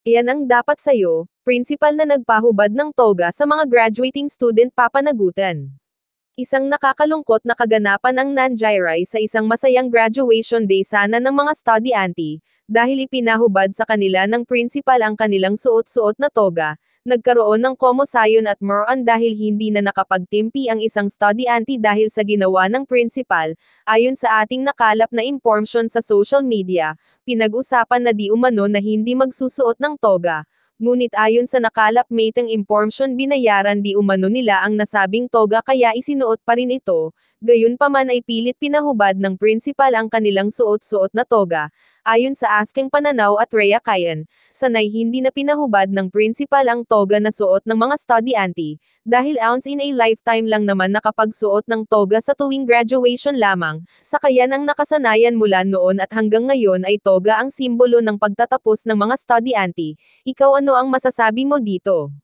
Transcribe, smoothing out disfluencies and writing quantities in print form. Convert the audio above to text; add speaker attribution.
Speaker 1: Iyan ang dapat sa'yo, principal na nagpahubad ng toga sa mga graduating student papanagutan. Isang nakakalungkot na kaganapan ang nangyari sa isang masayang graduation day sana ng mga estudyante, dahil ipinahubad sa kanila ng principal ang kanilang suot-suot na toga. Nagkaroon ng komosayon at moron dahil hindi na nakapagtimpi ang isang estudyante dahil sa ginawa ng principal. Ayon sa ating nakalap na impormasyon sa social media, pinag-usapan na di umano na hindi magsusuot ng toga. Ngunit ayon sa nakalap metang impormasyon binayaran di umano nila ang nasabing toga kaya isinuot pa rin ito, gayunpaman ay pilit pinahubad ng principal ang kanilang suot-suot na toga. Ayon sa asking pananaw at Rhea Kayan, sanay hindi na pinahubad ng principal ang toga na suot ng mga estudyante, dahil once in a lifetime lang naman nakapagsuot ng toga sa tuwing graduation lamang, sa kaya ang nakasanayan mula noon at hanggang ngayon ay toga ang simbolo ng pagtatapos ng mga estudyante. Ikaw ano ang masasabi mo dito?